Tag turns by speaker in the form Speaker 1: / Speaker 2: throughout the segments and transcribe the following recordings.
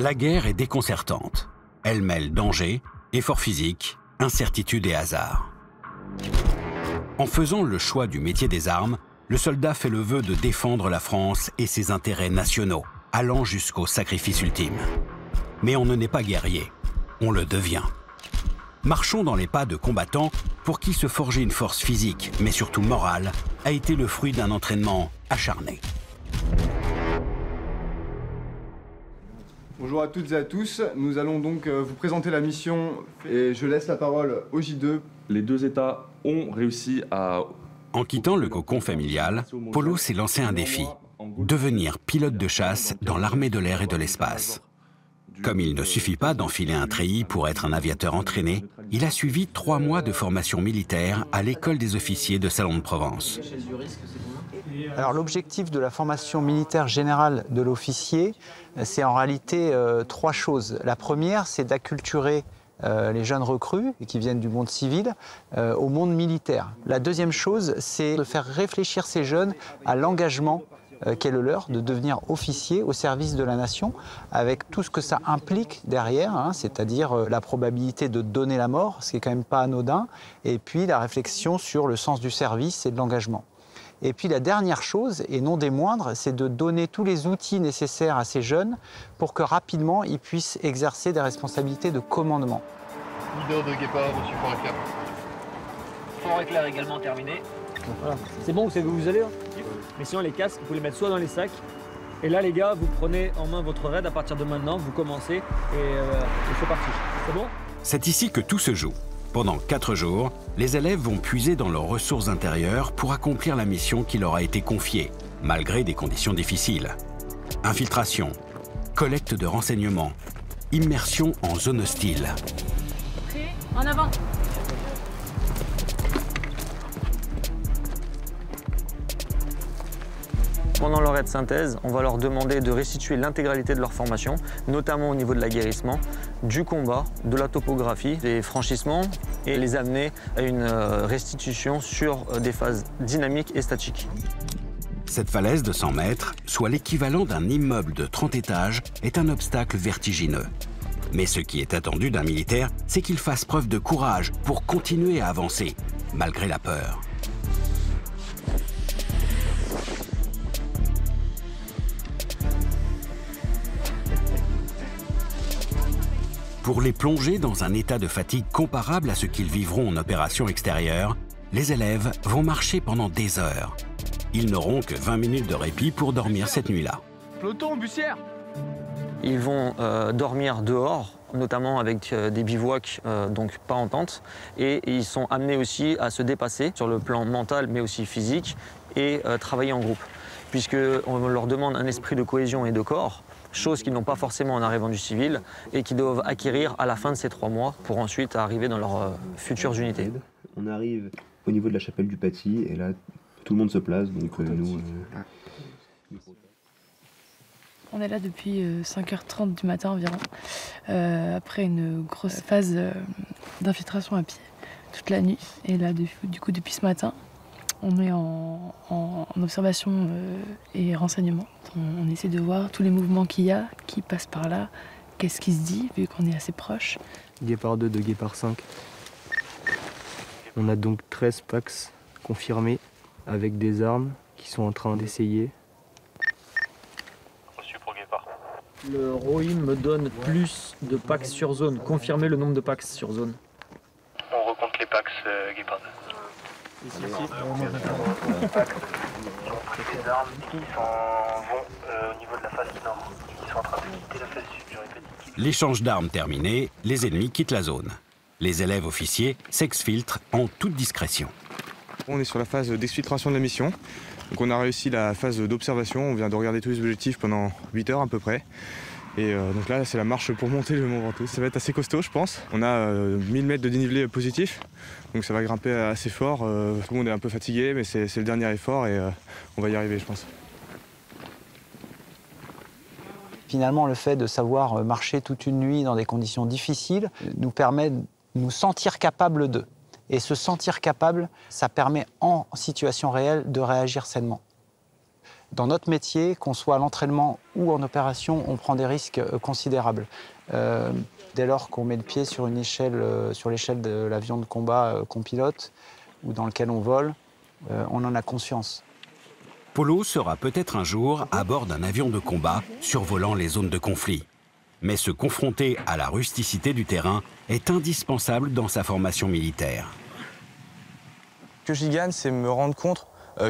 Speaker 1: La guerre est déconcertante. Elle mêle danger, effort physique, incertitude et hasard. En faisant le choix du métier des armes, le soldat fait le vœu de défendre la France et ses intérêts nationaux, allant jusqu'au sacrifice ultime. Mais on ne naît pas guerrier, on le devient. Marchons dans les pas de combattants pour qui se forger une force physique, mais surtout morale, a été le fruit d'un entraînement acharné.
Speaker 2: Bonjour à toutes et à tous, nous allons donc vous présenter la mission et je laisse la parole au J2.
Speaker 3: Les deux États ont réussi à...
Speaker 1: En quittant le cocon familial, Polo s'est lancé un défi, devenir pilote de chasse dans l'armée de l'air et de l'espace. Comme il ne suffit pas d'enfiler un treillis pour être un aviateur entraîné, il a suivi 3 mois de formation militaire à l'école des officiers de Salon de Provence.
Speaker 4: Alors l'objectif de la formation militaire générale de l'officier, c'est en réalité 3 choses. La première, c'est d'acculturer les jeunes recrues qui viennent du monde civil au monde militaire. La deuxième chose, c'est de faire réfléchir ces jeunes à l'engagement qu'est le leur, de devenir officier au service de la nation, avec tout ce que ça implique derrière, hein, c'est-à-dire la probabilité de donner la mort, ce qui est quand même pas anodin, et puis la réflexion sur le sens du service et de l'engagement. Et puis la dernière chose, et non des moindres, c'est de donner tous les outils nécessaires à ces jeunes pour que rapidement ils puissent exercer des responsabilités de commandement.
Speaker 5: Leader de Guépard, reçu Fort Éclair.
Speaker 6: Fort Éclair également terminé.
Speaker 7: Voilà. C'est bon, vous savez où vous allez, hein. Mais sinon les casques, vous pouvez les mettre soit dans les sacs, et là les gars, vous prenez en main votre raid à partir de maintenant, vous commencez, et c'est parti. C'est bon?
Speaker 1: C'est ici que tout se joue. Pendant 4 jours, les élèves vont puiser dans leurs ressources intérieures pour accomplir la mission qui leur a été confiée, malgré des conditions difficiles. Infiltration, collecte de renseignements, immersion en zone hostile.
Speaker 8: Prêt, en avant.
Speaker 7: Pendant leur aide synthèse, on va leur demander de restituer l'intégralité de leur formation, notamment au niveau de l'aguerrissement, du combat, de la topographie, des franchissements, et les amener à une restitution sur des phases dynamiques et statiques.
Speaker 1: Cette falaise de 100 mètres, soit l'équivalent d'un immeuble de 30 étages, est un obstacle vertigineux. Mais ce qui est attendu d'un militaire, c'est qu'il fasse preuve de courage pour continuer à avancer, malgré la peur. Pour les plonger dans un état de fatigue comparable à ce qu'ils vivront en opération extérieure, les élèves vont marcher pendant des heures. Ils n'auront que 20 minutes de répit pour dormir cette nuit-là.
Speaker 5: Peloton, bussière.
Speaker 7: Ils vont dormir dehors, notamment avec des bivouacs, donc pas en tente. Et ils sont amenés aussi à se dépasser sur le plan mental, mais aussi physique, et travailler en groupe. Puisqu'on leur demande un esprit de cohésion et de corps, chose qu'ils n'ont pas forcément en arrivant du civil, et qu'ils doivent acquérir à la fin de ces 3 mois pour ensuite arriver dans leurs futures unités.
Speaker 9: On arrive au niveau de la chapelle du Paty, et là, tout le monde se place, donc nous...
Speaker 8: On est là depuis 5h30 du matin environ, après une grosse phase d'infiltration à pied toute la nuit. Et là, du coup, depuis ce matin, on est en observation et renseignement. On essaie de voir tous les mouvements qu'il y a, qui passent par là, qu'est-ce qui se dit, vu qu'on est assez proche.
Speaker 10: Guépard 2 de Guépard 5. On a donc 13 PAX confirmés avec des armes qui sont en train d'essayer.
Speaker 6: Reçu pour Guépard.
Speaker 7: Le ROI me donne plus de PAX sur zone. Confirmez le nombre de PAX sur zone.
Speaker 6: On recompte les PAX Guépard.
Speaker 7: Ici.
Speaker 6: Les armes qui vont au niveau de la face nord, qui sont en train de quitter la face sud, je répète.
Speaker 1: L'échange d'armes terminé, les ennemis quittent la zone. Les élèves officiers s'exfiltrent en toute discrétion.
Speaker 2: On est sur la phase d'exfiltration de la mission. Donc on a réussi la phase d'observation, on vient de regarder tous les objectifs pendant 8 heures à peu près. Et donc là, c'est la marche pour monter le Mont Ventoux. Ça va être assez costaud, je pense. On a 1000 mètres de dénivelé positif, donc ça va grimper assez fort. Tout le monde est un peu fatigué, mais c'est le dernier effort et on va y arriver, je pense.
Speaker 4: Finalement, le fait de savoir marcher toute une nuit dans des conditions difficiles nous permet de nous sentir capables d'eux. Et se sentir capable, ça permet en situation réelle de réagir sainement. Dans notre métier, qu'on soit à l'entraînement ou en opération, on prend des risques considérables. Dès lors qu'on met le pied sur une échelle, sur l'échelle de l'avion de combat qu'on pilote ou dans lequel on vole, on en a conscience.
Speaker 1: Polo sera peut-être un jour à bord d'un avion de combat survolant les zones de conflit. Mais se confronter à la rusticité du terrain est indispensable dans sa formation militaire.
Speaker 2: Ce que j'y gagne, c'est me rendre compte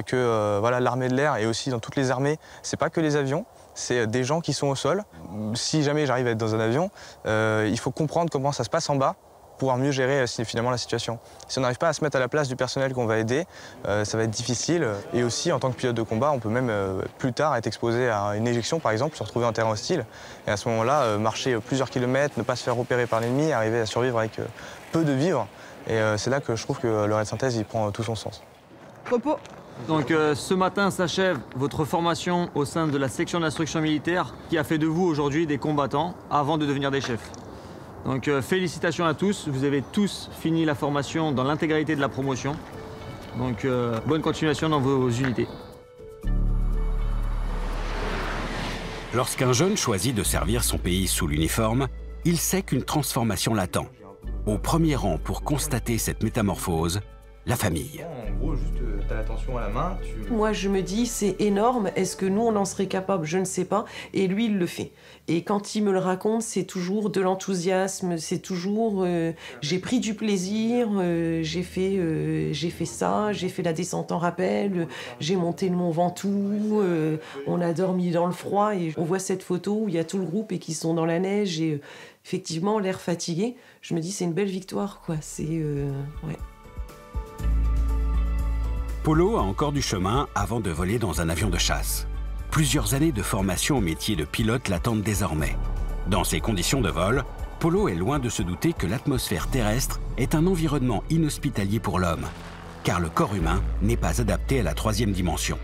Speaker 2: que voilà, l'armée de l'air et aussi dans toutes les armées, c'est pas que les avions, c'est des gens qui sont au sol. Si jamais j'arrive à être dans un avion, il faut comprendre comment ça se passe en bas pour pouvoir mieux gérer finalement la situation. Si on n'arrive pas à se mettre à la place du personnel qu'on va aider, ça va être difficile. Et aussi, en tant que pilote de combat, on peut même plus tard être exposé à une éjection, par exemple, se retrouver en terrain hostile. Et à ce moment-là, marcher plusieurs kilomètres, ne pas se faire repérer par l'ennemi, arriver à survivre avec peu de vivres. Et c'est là que je trouve que le raid synthèse, il prend tout son sens.
Speaker 7: Repos. Donc ce matin s'achève votre formation au sein de la section d'instruction militaire qui a fait de vous aujourd'hui des combattants avant de devenir des chefs. Donc félicitations à tous, vous avez tous fini la formation dans l'intégralité de la promotion. Donc bonne continuation dans vos unités.
Speaker 1: Lorsqu'un jeune choisit de servir son pays sous l'uniforme, il sait qu'une transformation l'attend. Au premier rang pour constater cette métamorphose, la famille.
Speaker 2: En gros, juste t'as l'attention à la main.
Speaker 11: Moi, je me dis, c'est énorme. Est-ce que nous, on en serait capable? Je ne sais pas. Et lui, il le fait. Et quand il me le raconte, c'est toujours de l'enthousiasme. C'est toujours, j'ai pris du plaisir. J'ai fait ça. J'ai fait la descente en rappel. J'ai monté le Mont Ventoux. On a dormi dans le froid. Et on voit cette photo où il y a tout le groupe et qui sont dans la neige et effectivement l'air fatigué. Je me dis, c'est une belle victoire, quoi. C'est ouais.
Speaker 1: Polo a encore du chemin avant de voler dans un avion de chasse. Plusieurs années de formation au métier de pilote l'attendent désormais. Dans ces conditions de vol, Polo est loin de se douter que l'atmosphère terrestre est un environnement inhospitalier pour l'homme, car le corps humain n'est pas adapté à la 3e dimension.